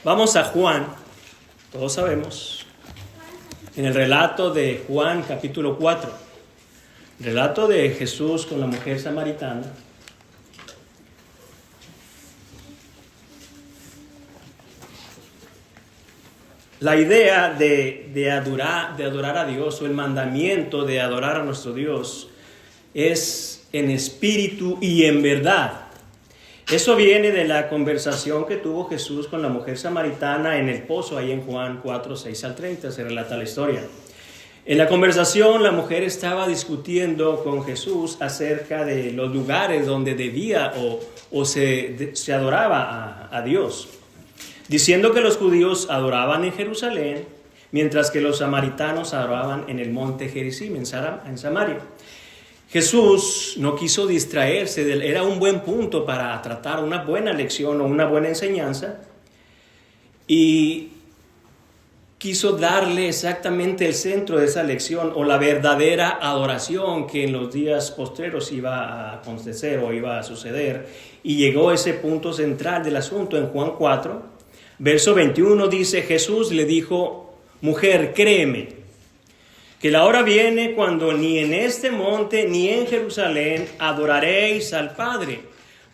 Vamos a Juan, todos sabemos, en el relato de Juan capítulo 4, relato de Jesús con la mujer samaritana. La idea de adorar a Dios, o el mandamiento de adorar a nuestro Dios, es en espíritu y en verdad. Eso viene de la conversación que tuvo Jesús con la mujer samaritana en el pozo, ahí en Juan 4, 6 al 30, se relata la historia. En la conversación, la mujer estaba discutiendo con Jesús acerca de los lugares donde debía o se adoraba a Dios, diciendo que los judíos adoraban en Jerusalén, mientras que los samaritanos adoraban en el monte Gerizim, en Samaria. Jesús no quiso distraerse, era un buen punto para tratar una buena lección o una buena enseñanza, y quiso darle exactamente el centro de esa lección o la verdadera adoración que en los días postreros iba a acontecer o iba a suceder, y llegó a ese punto central del asunto en Juan 4, verso 21, dice: Jesús le dijo: mujer, créeme, que la hora viene cuando ni en este monte ni en Jerusalén adoraréis al Padre.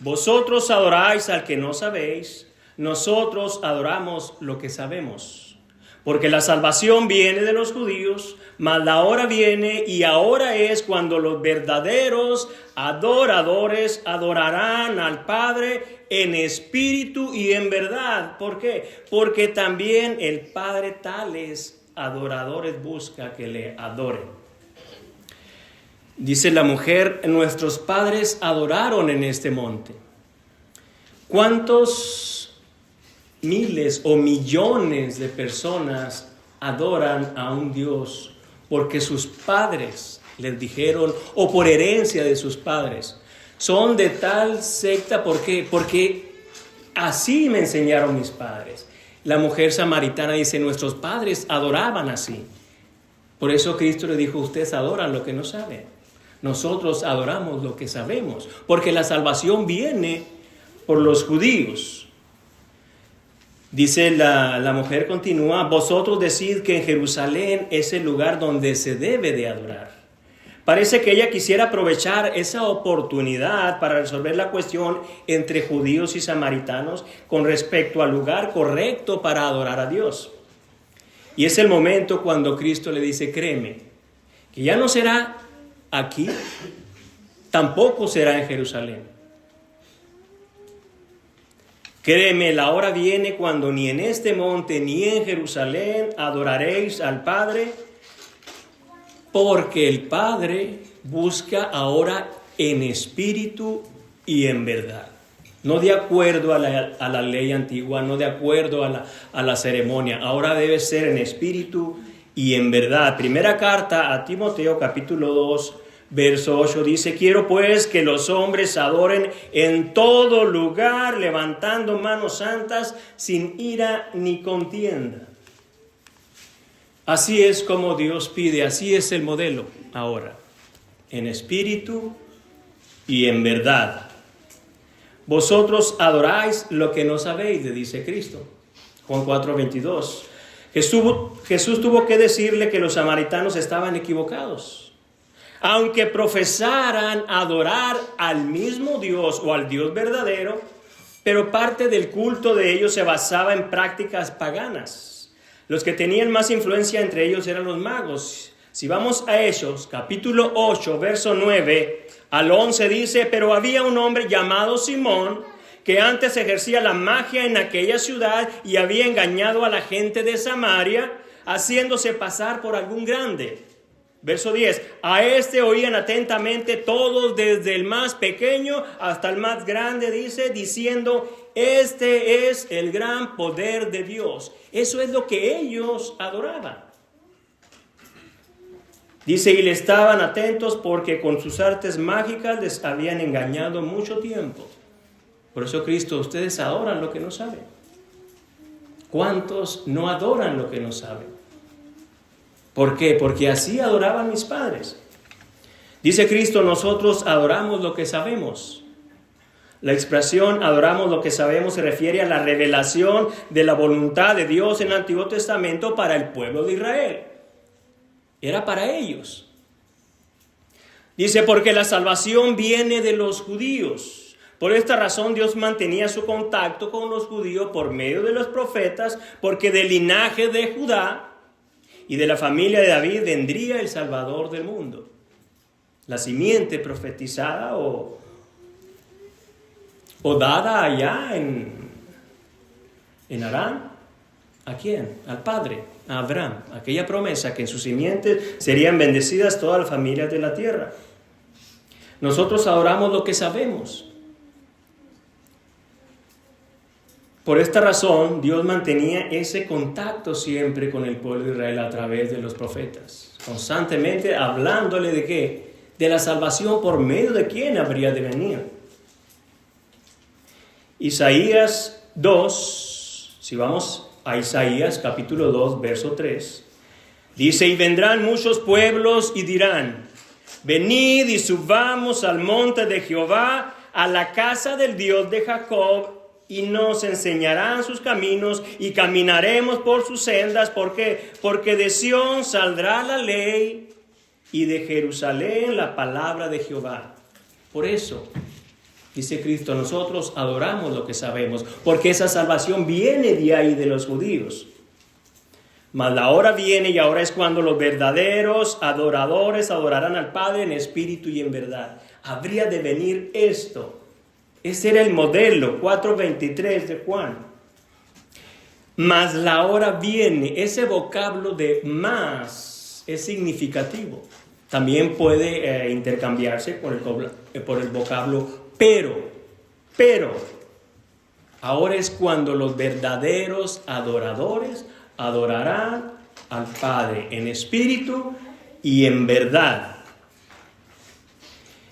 Vosotros adoráis al que no sabéis, nosotros adoramos lo que sabemos. Porque la salvación viene de los judíos, mas la hora viene y ahora es cuando los verdaderos adoradores adorarán al Padre en espíritu y en verdad. ¿Por qué? Porque también el Padre tales adoradores busca que le adoren. Dice la mujer: nuestros padres adoraron en este monte. ¿Cuántos miles o millones de personas adoran a un Dios porque sus padres les dijeron, o por herencia de sus padres, son de tal secta? ¿Por qué? Porque así me enseñaron mis padres. La mujer samaritana dice: nuestros padres adoraban así. Por eso Cristo le dijo: ustedes adoran lo que no saben. Nosotros adoramos lo que sabemos, porque la salvación viene por los judíos. Dice la mujer, continúa: vosotros decid que en Jerusalén es el lugar donde se debe de adorar. Parece que ella quisiera aprovechar esa oportunidad para resolver la cuestión entre judíos y samaritanos con respecto al lugar correcto para adorar a Dios. Y es el momento cuando Cristo le dice: créeme, que ya no será aquí, tampoco será en Jerusalén. Créeme, la hora viene cuando ni en este monte ni en Jerusalén adoraréis al Padre, porque el Padre busca ahora en espíritu y en verdad. No de acuerdo a la ley antigua, no de acuerdo a la ceremonia. Ahora debe ser en espíritu y en verdad. Primera carta a Timoteo, capítulo 2, verso 8, dice: quiero pues que los hombres adoren en todo lugar, levantando manos santas, sin ira ni contienda. Así es como Dios pide, así es el modelo ahora, en espíritu y en verdad. Vosotros adoráis lo que no sabéis, le dice Cristo. Juan 4, 22. Jesús tuvo que decirle que los samaritanos estaban equivocados. Aunque profesaran adorar al mismo Dios o al Dios verdadero, pero parte del culto de ellos se basaba en prácticas paganas. Los que tenían más influencia entre ellos eran los magos. Si vamos a Hechos, capítulo 8, verso 9 al 11, dice: pero había un hombre llamado Simón, que antes ejercía la magia en aquella ciudad y había engañado a la gente de Samaria, haciéndose pasar por algún grande. Verso 10, a este oían atentamente todos, desde el más pequeño hasta el más grande, dice, diciendo: este es el gran poder de Dios. Eso es lo que ellos adoraban. Dice: y le estaban atentos porque con sus artes mágicas les habían engañado mucho tiempo. Por eso Cristo: ustedes adoran lo que no saben. ¿Cuántos no adoran lo que no saben? ¿Por qué? Porque así adoraban mis padres. Dice Cristo: nosotros adoramos lo que sabemos. La expresión adoramos lo que sabemos se refiere a la revelación de la voluntad de Dios en el Antiguo Testamento para el pueblo de Israel. Era para ellos. Dice, porque la salvación viene de los judíos. Por esta razón Dios mantenía su contacto con los judíos por medio de los profetas, porque del linaje de Judá y de la familia de David vendría el Salvador del mundo. La simiente profetizada o dada allá en Harán. ¿A quién? Al Padre, a Abraham. Aquella promesa que en su simiente serían bendecidas todas las familias de la tierra. Nosotros adoramos lo que sabemos. Por esta razón, Dios mantenía ese contacto siempre con el pueblo de Israel a través de los profetas. Constantemente hablándole de qué? De la salvación por medio de quién habría de venir. Isaías 2, si vamos a Isaías capítulo 2, verso 3, dice, y vendrán muchos pueblos y dirán, venid y subamos al monte de Jehová, a la casa del Dios de Jacob, y nos enseñarán sus caminos, y caminaremos por sus sendas, porque de Sión saldrá la ley, y de Jerusalén la palabra de Jehová. Por eso, dice Cristo, nosotros adoramos lo que sabemos, porque esa salvación viene de ahí, de los judíos. Mas la hora viene, y ahora es cuando los verdaderos adoradores adorarán al Padre en espíritu y en verdad. Habría de venir esto. Ese era el modelo, 4:23 de Juan. Mas la hora viene. Ese vocablo de más es significativo. También puede intercambiarse por el vocablo pero, ahora es cuando los verdaderos adoradores adorarán al Padre en espíritu y en verdad.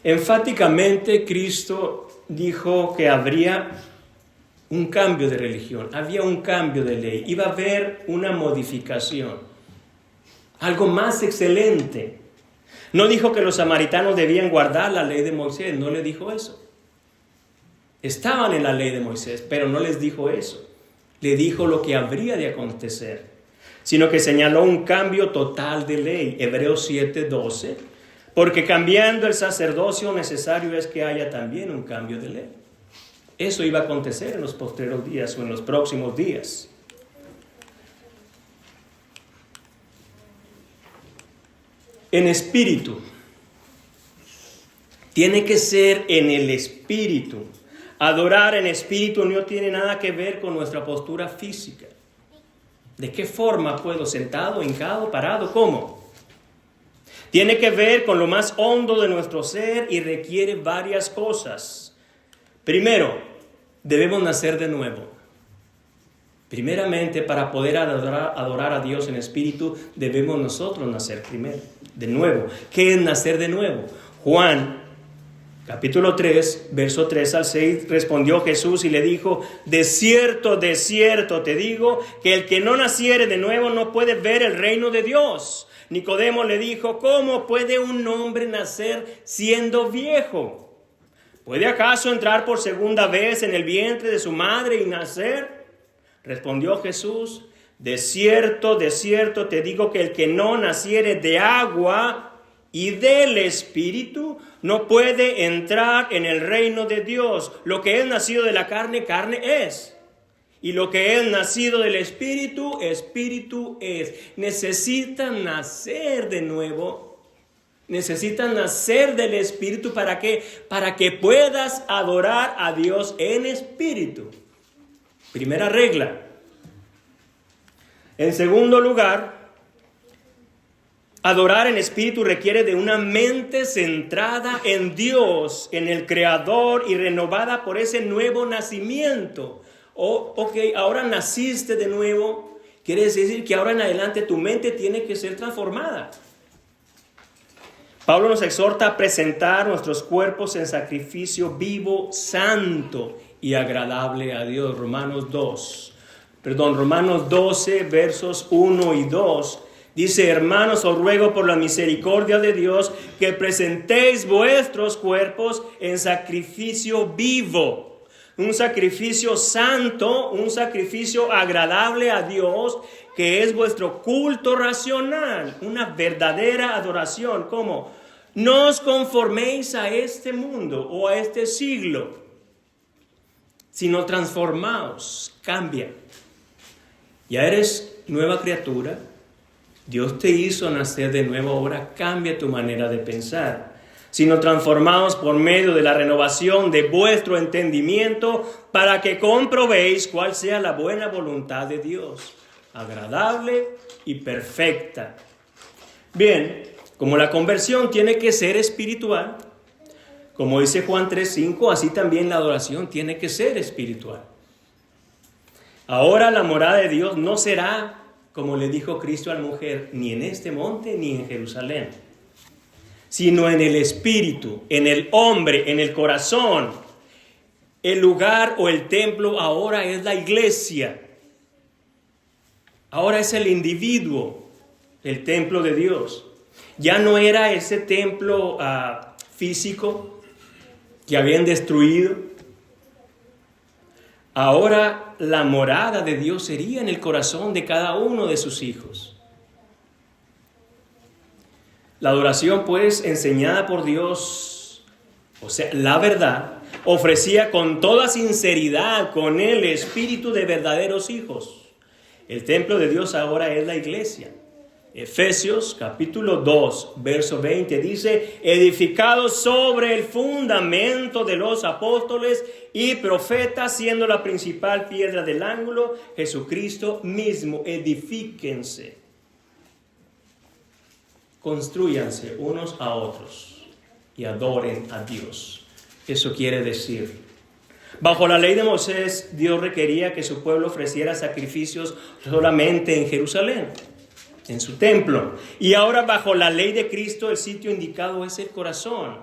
Enfáticamente Cristo dijo que habría un cambio de religión, había un cambio de ley, iba a haber una modificación, algo más excelente. No dijo que los samaritanos debían guardar la ley de Moisés, no le dijo eso. Estaban en la ley de Moisés, pero no les dijo eso. Le dijo lo que habría de acontecer, sino que señaló un cambio total de ley. Hebreos 7:12, porque cambiando el sacerdocio necesario es que haya también un cambio de ley. Eso iba a acontecer en los postreros días o en los próximos días. En espíritu. Tiene que ser en el espíritu. Adorar en espíritu no tiene nada que ver con nuestra postura física. ¿De qué forma puedo? ¿Sentado, hincado, parado? ¿Cómo? Tiene que ver con lo más hondo de nuestro ser y requiere varias cosas. Primero, debemos nacer de nuevo. Primeramente, para poder adorar a Dios en espíritu, debemos nosotros nacer primero, de nuevo. ¿Qué es nacer de nuevo? Juan capítulo 3, verso 3 al 6, respondió Jesús y le dijo, de cierto te digo, que el que no naciere de nuevo no puede ver el reino de Dios. Nicodemo le dijo, ¿cómo puede un hombre nacer siendo viejo? ¿Puede acaso entrar por segunda vez en el vientre de su madre y nacer? Respondió Jesús, de cierto te digo que el que no naciere de agua y del Espíritu no puede entrar en el reino de Dios. Lo que es nacido de la carne, carne es. Y lo que es nacido del Espíritu, Espíritu es. Necesitan nacer de nuevo. Necesitan nacer del Espíritu. ¿Para qué? Para que puedas adorar a Dios en espíritu. Primera regla. En segundo lugar, adorar en espíritu requiere de una mente centrada en Dios, en el Creador y renovada por ese nuevo nacimiento. Ahora naciste de nuevo, quiere decir que ahora en adelante tu mente tiene que ser transformada. Pablo nos exhorta a presentar nuestros cuerpos en sacrificio vivo, santo y agradable a Dios. Romanos 12, versos 1 y 2. Dice, hermanos, os ruego por la misericordia de Dios que presentéis vuestros cuerpos en sacrificio vivo, un sacrificio santo, un sacrificio agradable a Dios, que es vuestro culto racional, una verdadera adoración. ¿Cómo? No os conforméis a este mundo o a este siglo, sino transformaos, cambia. Ya eres nueva criatura. Dios te hizo nacer de nuevo, ahora cambia tu manera de pensar. Sino transformaos por medio de la renovación de vuestro entendimiento para que comprobéis cuál sea la buena voluntad de Dios, agradable y perfecta. Bien, como la conversión tiene que ser espiritual, como dice Juan 3:5, así también la adoración tiene que ser espiritual. Ahora la morada de Dios no será, como le dijo Cristo a la mujer, ni en este monte ni en Jerusalén, sino en el espíritu, en el hombre, en el corazón. El lugar o el templo ahora es la iglesia. Ahora es el individuo, el templo de Dios. Ya no era ese templo físico que habían destruido. Ahora la morada de Dios sería en el corazón de cada uno de sus hijos. La adoración, pues, enseñada por Dios, o sea, la verdad, ofrecía con toda sinceridad, con el espíritu de verdaderos hijos. El templo de Dios ahora es la iglesia. Efesios capítulo 2, verso 20 dice, edificados sobre el fundamento de los apóstoles y profetas, siendo la principal piedra del ángulo, Jesucristo mismo. Edifíquense, constrúyanse unos a otros y adoren a Dios. Eso quiere decir, bajo la ley de Moisés, Dios requería que su pueblo ofreciera sacrificios solamente en Jerusalén, en su templo. Y ahora bajo la ley de Cristo el sitio indicado es el corazón,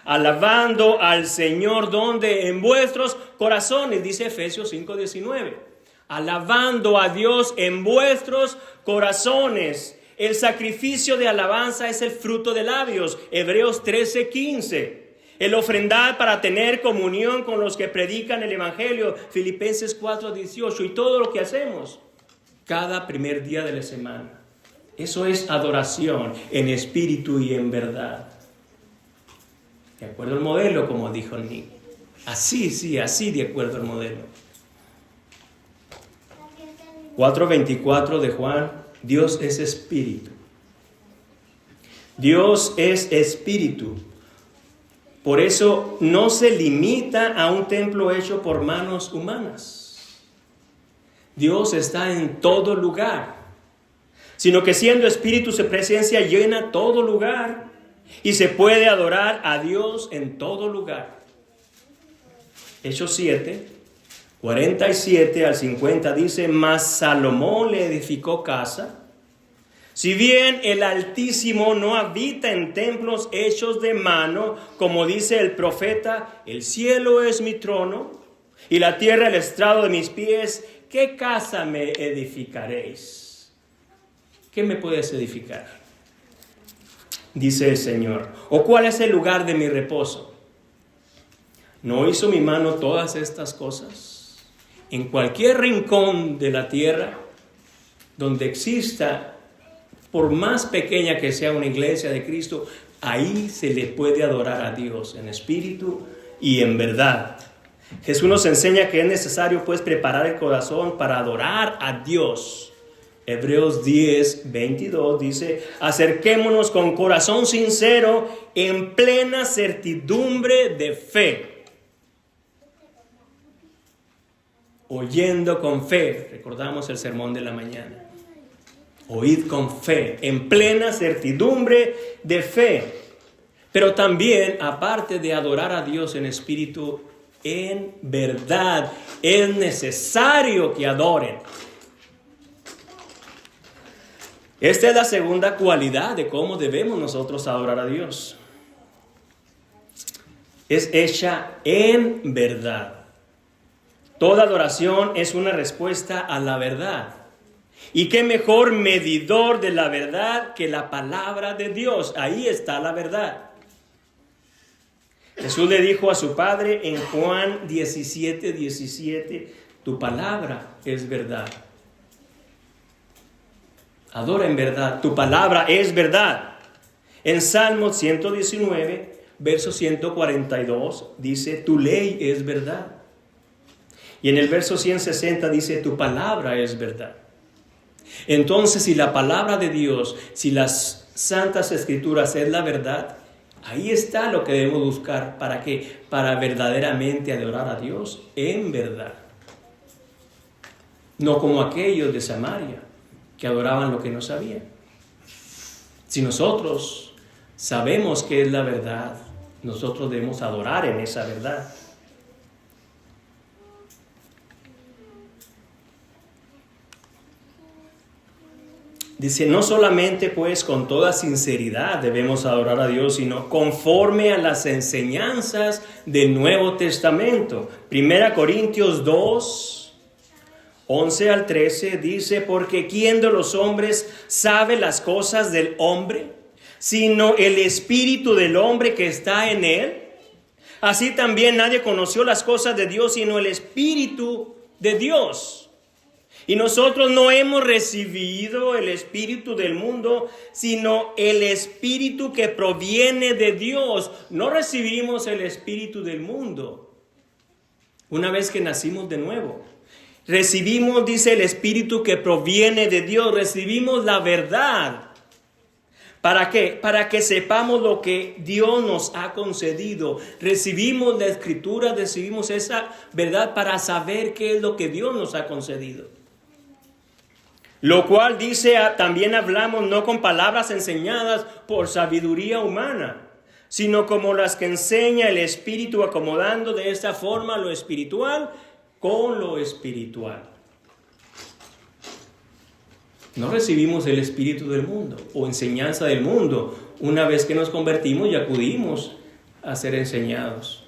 alabando al Señor donde en vuestros corazones, dice Efesios 5:19, alabando a Dios en vuestros corazones. El sacrificio de alabanza es el fruto de labios, Hebreos 13:15. El ofrendar para tener comunión con los que predican el evangelio, Filipenses 4:18. Y todo lo que hacemos cada primer día de la semana, eso es adoración en espíritu y en verdad. De acuerdo al modelo, como dijo Nick. Así de acuerdo al modelo. 4:24 de Juan, Dios es espíritu. Dios es espíritu. Por eso no se limita a un templo hecho por manos humanas. Dios está en todo lugar, sino que siendo espíritu su presencia llena todo lugar y se puede adorar a Dios en todo lugar. Hechos 7, 47 al 50 dice, mas Salomón le edificó casa. Si bien el Altísimo no habita en templos hechos de mano, como dice el profeta, el cielo es mi trono y la tierra el estrado de mis pies, ¿qué casa me edificaréis? ¿Qué me puedes edificar? Dice el Señor. ¿O cuál es el lugar de mi reposo? ¿No hizo mi mano todas estas cosas? En cualquier rincón de la tierra donde exista, por más pequeña que sea una iglesia de Cristo, ahí se le puede adorar a Dios en espíritu y en verdad. Jesús nos enseña que es necesario pues preparar el corazón para adorar a Dios. Hebreos 10, 22 dice, acerquémonos con corazón sincero en plena certidumbre de fe, oyendo con fe. Recordamos el sermón de la mañana. Oíd con fe, en plena certidumbre de fe. Pero también, aparte de adorar a Dios en espíritu, en verdad, es necesario que adoren. Esta es la segunda cualidad de cómo debemos nosotros adorar a Dios. Es hecha en verdad. Toda adoración es una respuesta a la verdad. ¿Y qué mejor medidor de la verdad que la palabra de Dios? Ahí está la verdad. Jesús le dijo a su Padre en Juan 17:17, tu palabra es verdad. Adora en verdad, tu palabra es verdad. En Salmo 119, verso 142, dice, tu ley es verdad. Y en el verso 160 dice, tu palabra es verdad. Entonces, si la palabra de Dios, si las santas escrituras es la verdad, ahí está lo que debemos buscar. ¿Para qué? Para verdaderamente adorar a Dios en verdad. No como aquellos de Samaria, que adoraban lo que no sabían. Si nosotros sabemos que es la verdad, nosotros debemos adorar en esa verdad. Dice, no solamente pues con toda sinceridad debemos adorar a Dios, sino conforme a las enseñanzas del Nuevo Testamento. 1 Corintios 2, 11 al 13 dice, porque ¿quién de los hombres sabe las cosas del hombre, sino el espíritu del hombre que está en él? Así también nadie conoció las cosas de Dios, sino el espíritu de Dios. Y nosotros no hemos recibido el espíritu del mundo, sino el espíritu que proviene de Dios. No recibimos el espíritu del mundo una vez que nacimos de nuevo. Recibimos, dice, el espíritu que proviene de Dios. Recibimos la verdad. ¿Para qué? Para que sepamos lo que Dios nos ha concedido. Recibimos la escritura, recibimos esa verdad para saber qué es lo que Dios nos ha concedido. Lo cual dice, también hablamos no con palabras enseñadas por sabiduría humana, sino como las que enseña el Espíritu, acomodando de esta forma lo espiritual con lo espiritual. No recibimos el espíritu del mundo o enseñanza del mundo una vez que nos convertimos y acudimos a ser enseñados.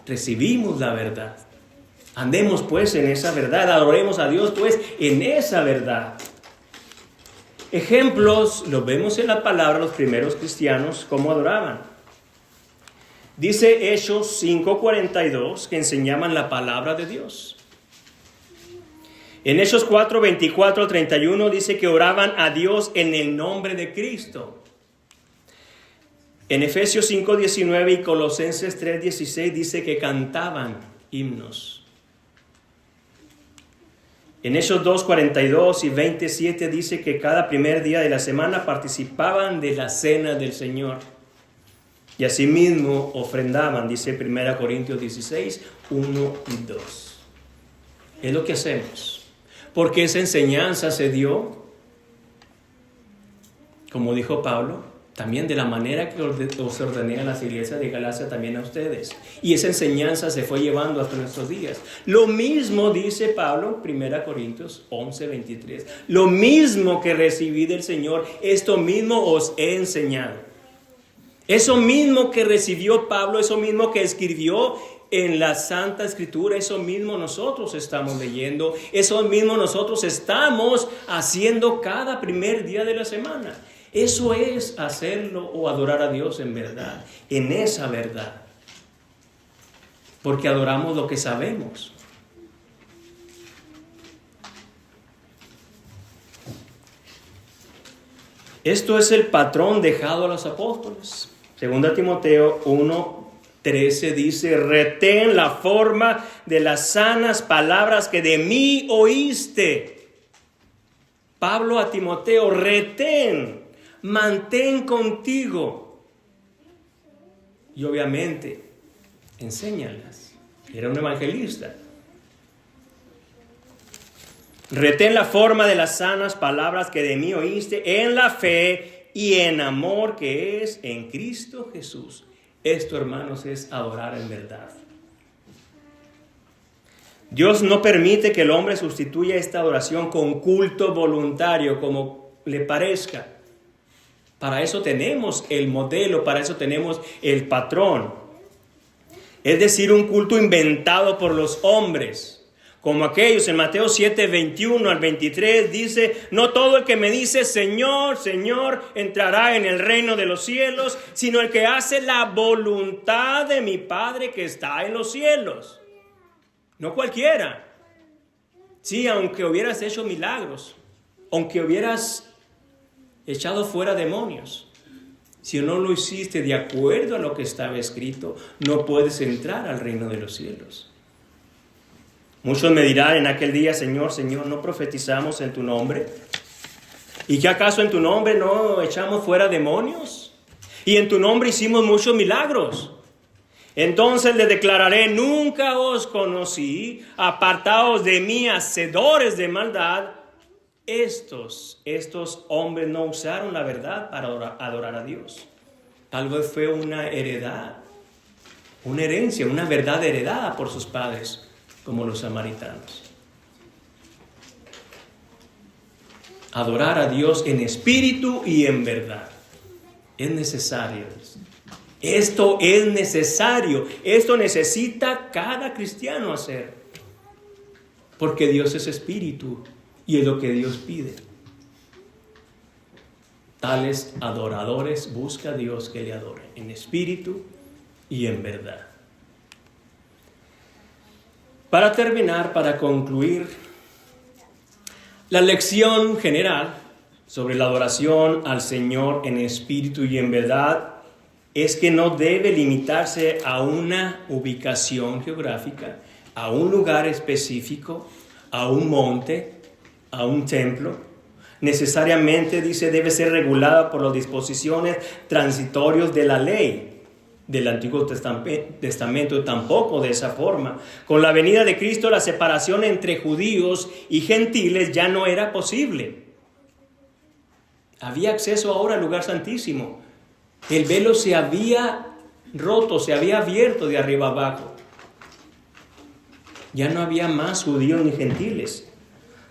Recibimos la verdad. Andemos pues en esa verdad, adoremos a Dios pues en esa verdad. Ejemplos los vemos en la palabra, los primeros cristianos cómo adoraban. Dice Hechos 5:42 que enseñaban la palabra de Dios. En Hechos 4:24-31 dice que oraban a Dios en el nombre de Cristo. En Efesios 5:19 y Colosenses 3:16 dice que cantaban himnos. En Hechos 2:42 y 27 dice que cada primer día de la semana participaban de la cena del Señor. Y asimismo ofrendaban, dice 1 Corintios 16, 1 y 2. Es lo que hacemos. Porque esa enseñanza se dio, como dijo Pablo, también de la manera que os ordené a las iglesias de Galacia, también a ustedes. Y esa enseñanza se fue llevando hasta nuestros días. Lo mismo dice Pablo, 1 Corintios 11, 23. Lo mismo que recibí del Señor, esto mismo os he enseñado. Eso mismo que recibió Pablo, eso mismo que escribió en la Santa Escritura, eso mismo nosotros estamos leyendo, eso mismo nosotros estamos haciendo cada primer día de la semana. Eso es hacerlo o adorar a Dios en verdad, en esa verdad. Porque adoramos lo que sabemos. Esto es el patrón dejado a los apóstoles. 2 Timoteo 1:13 dice, retén la forma de las sanas palabras que de mí oíste. Pablo a Timoteo, retén. Mantén contigo. Y obviamente, enséñalas. Era un evangelista. Retén la forma de las sanas palabras que de mí oíste en la fe y en amor que es en Cristo Jesús. Esto, hermanos, es adorar en verdad. Dios no permite que el hombre sustituya esta adoración con culto voluntario como le parezca. Para eso tenemos el modelo, para eso tenemos el patrón. Es decir, un culto inventado por los hombres, Como aquellos en Mateo 7, 21 al 23 dice, no todo el que me dice Señor, Señor, entrará en el reino de los cielos, sino el que hace la voluntad de mi Padre que está en los cielos. No cualquiera. Sí, aunque hubieras hecho milagros, aunque hubieras echado fuera demonios, si no lo hiciste de acuerdo a lo que estaba escrito, no puedes entrar al reino de los cielos. Muchos me dirán en aquel día, Señor, Señor, ¿no profetizamos en tu nombre? ¿Y qué acaso en tu nombre no echamos fuera demonios? Y en tu nombre hicimos muchos milagros. Entonces les declararé, nunca os conocí, apartaos de mí, hacedores de maldad. Estos hombres no usaron la verdad para adorar a Dios. Tal vez fue una herencia, una verdad heredada por sus padres, como los samaritanos. Adorar a Dios en espíritu y en verdad. Es necesario. Esto es necesario. Esto necesita cada cristiano hacer. Porque Dios es espíritu y es lo que Dios pide. Tales adoradores busca a Dios que le adore en espíritu y en verdad. Para terminar, para concluir, la lección general sobre la adoración al Señor en espíritu y en verdad es que no debe limitarse a una ubicación geográfica, a un lugar específico, a un monte, a un templo. Necesariamente, dice, debe ser regulada por las disposiciones transitorias de la ley del Antiguo Testamento, tampoco de esa forma. Con la venida de Cristo, la separación entre judíos y gentiles ya no era posible. Había acceso ahora al lugar santísimo. El velo se había roto, se había abierto de arriba abajo. Ya no había más judíos ni gentiles.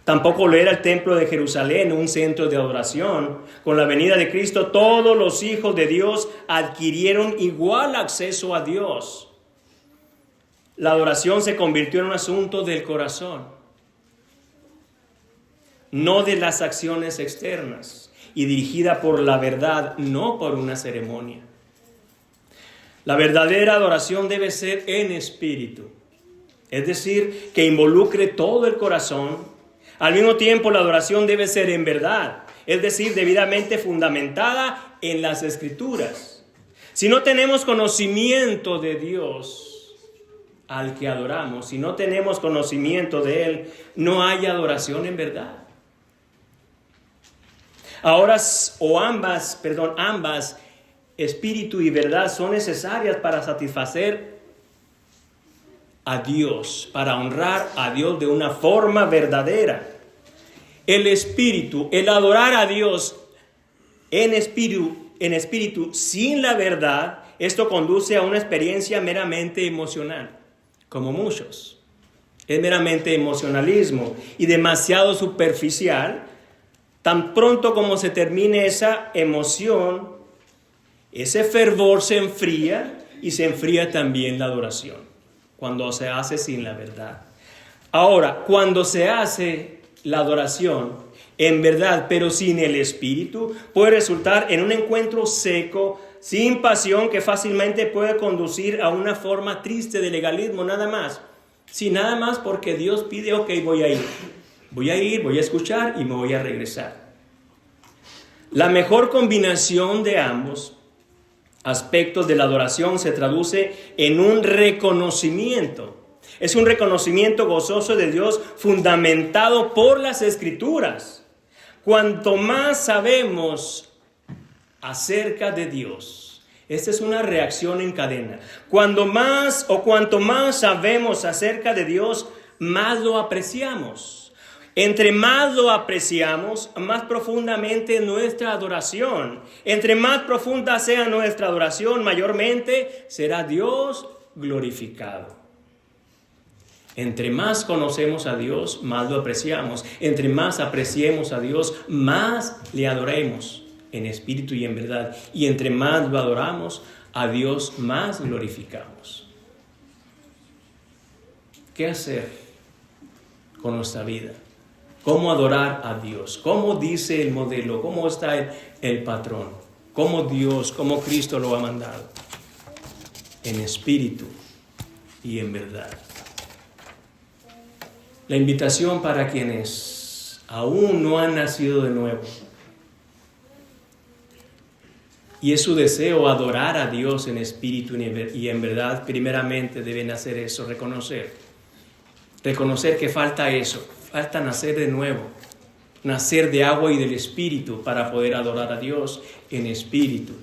Tampoco lo era el templo de Jerusalén, un centro de adoración. Con la venida de Cristo, todos los hijos de Dios adquirieron igual acceso a Dios. La adoración se convirtió en un asunto del corazón, no de las acciones externas, y dirigida por la verdad, no por una ceremonia. La verdadera adoración debe ser en espíritu, es decir, que involucre todo el corazón. Al mismo tiempo, la adoración debe ser en verdad, es decir, debidamente fundamentada en las Escrituras. Si no tenemos conocimiento de Dios al que adoramos, si no tenemos conocimiento de Él, no hay adoración en verdad. Ahora, ambas, espíritu y verdad, son necesarias para satisfacer a Dios, para honrar a Dios de una forma verdadera. El espíritu, el adorar a Dios en espíritu sin la verdad, esto conduce a una experiencia meramente emocional, como muchos. Es meramente emocionalismo y demasiado superficial. Tan pronto como se termine esa emoción, ese fervor se enfría y se enfría también la adoración, cuando se hace sin la verdad. Ahora, cuando se hace la adoración en verdad, pero sin el espíritu, puede resultar en un encuentro seco, sin pasión, que fácilmente puede conducir a una forma triste de legalismo, nada más. Sí, nada más porque Dios pide, ok, voy a ir, voy a escuchar y me voy a regresar. La mejor combinación de ambos aspectos de la adoración se traduce en un reconocimiento. Es un reconocimiento gozoso de Dios fundamentado por las Escrituras. Cuanto más sabemos acerca de Dios, esta es una reacción en cadena. Cuanto más sabemos acerca de Dios, más lo apreciamos. Entre más lo apreciamos, más profundamente nuestra adoración. Entre más profunda sea nuestra adoración, mayormente será Dios glorificado. Entre más conocemos a Dios, más lo apreciamos. Entre más apreciemos a Dios, más le adoremos en espíritu y en verdad. Y entre más lo adoramos a Dios, más glorificamos. ¿Qué hacer con nuestra vida. Cómo adorar a Dios, cómo dice el modelo, cómo está el patrón, cómo Dios, cómo Cristo lo ha mandado, en espíritu y en verdad. La invitación para quienes aún no han nacido de nuevo, y es su deseo adorar a Dios en espíritu y en verdad, primeramente deben hacer eso, reconocer que falta eso, falta nacer de nuevo, nacer de agua y del espíritu para poder adorar a Dios en espíritu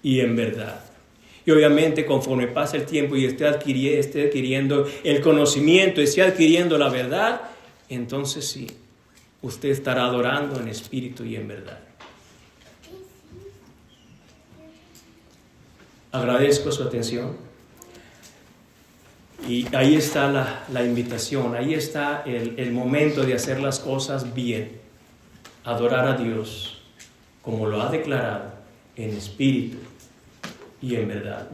y en verdad. Y obviamente conforme pasa el tiempo y esté adquiriendo el conocimiento, esté adquiriendo la verdad, entonces sí, usted estará adorando en espíritu y en verdad. Agradezco su atención. Y ahí está la invitación, ahí está el momento de hacer las cosas bien. Adorar a Dios como lo ha declarado en espíritu y en verdad.